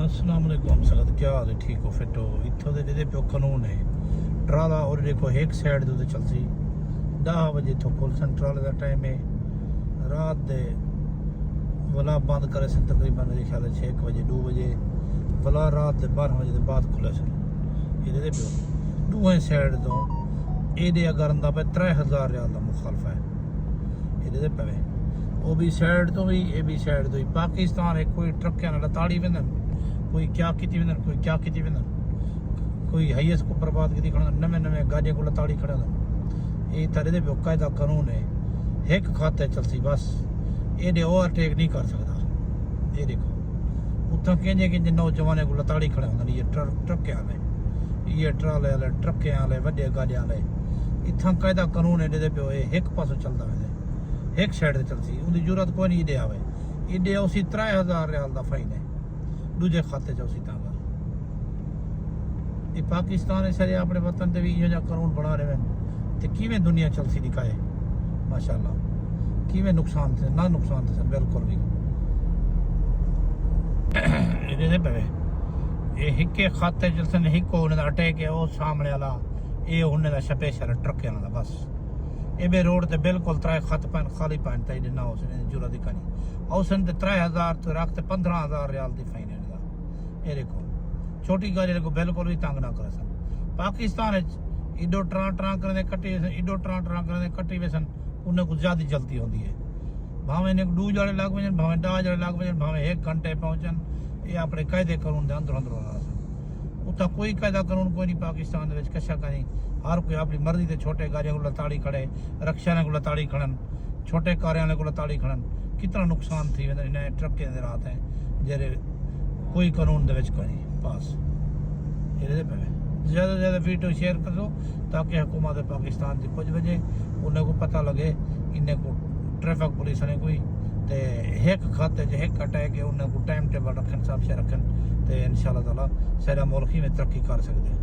अस्सलाम वालेकुम संगत क्या हाल है ठीक हो फिट हो इत्थों दे जेह्दे पिओ कानून है ट्राला और देखो एक साइड दे चलसी 10 बजे तो खुलसन ट्राले का टाइम है रात दे वला बंद करे सन तकरीबन मेरे ख्याल 6 बजे 2 बजे वला रात दे 12 बजे बाद खुले सन ये पिओ दूए साइड तो ये अगर आंदा पे 3000 रियाल का मुखालफा है ये पे वो भी साइड तो भी ये भी साइड तो ही पाकिस्तान है कोई ट्रक्या नाल ताड़ी वेंदन कोई क्या कीती वेंदन कोई क्या कीती वेंदन कोई हाईएस को बर्बाद की खड़ा नवे नवे गाड़ियां को ताड़ी खड़ा ये तरह दे कायदा कानून है एक खाते चलसी बस ये ओवरटेक नहीं कर सकता ये देखो उतना केंजे केंजे नौजवान को ताड़ी खड़े होंगे ये ट्रक्या वाले ये ट्राले वाले ट्रक्या वाले वड्डे गाड़ियां वाले इतना कायदा कानून है दे पे एक पासों चलता है एक साइड से चलती उनकी जरूरत कोई नहीं आवे इडे उसी 3000 रियाल का फाइन है दूजे खाते च उसी तंग ये पाकिस्तान है सारे अपने वतन से भी इहो कानून बना रहे हैं तो किवें दुनिया चलती दिखाए माशाल्लाह किवें नुकसान थे ना नुकसान थे बिल्कुल भी ये पे ये हिके खाते चलते हिको उन्हें अटैक है वो सामने वाला ये उन्हें स्पेशल ट्रक है बस ये रोड ते बिल्कुल 3 खत पैन खाली पैन ते ना उसने जरूरत ही नहीं औसन ते 3000 तो रख ते 15000 रियाल दी फाइन है ये देखो छोटी गाड़ी को बिल्कुल भी तंग ना करे सन पाकिस्तान इडो ट्रां करने कट्टी इडो ट्रां करने कट्टी वे सन उन्हें कुछ ज्यादा जल्दी होती है भावें ने 2 जड़े लग वजन भावें 10 जड़े लग वजन भावें 1 घंटे पहुंचन ये अपने कायदे कानून दे अंदर उतना कोई कायदा कानून कोई नहीं पाकिस्तान दे कशा कहीं हर कोई अपनी मर्जी से छोटे गाड़ियों को ताड़ी खड़े रक्षा को ताड़ी खड़न छोटे कारियां को ताड़ी खड़न कितना नुकसान थी इन्हें ट्रक के रात हैं जेरे कोई कानून दे विच कोई पास ये पे ज़्यादा से ज़्यादा वीडियो शेयर कर दो ताकि हुकूमत पाकिस्तान की कुछ वजह उन्हें को पता लगे इन्हें को ट्रैफिक पुलिस ने कोई ते एक खाते च एक अटैक है उन्हें को टाइम टेबल रखन सब से रखन तो इंशाअल्लाह ताला सारा मुल्क ही में तरक्की कर सकते हैं।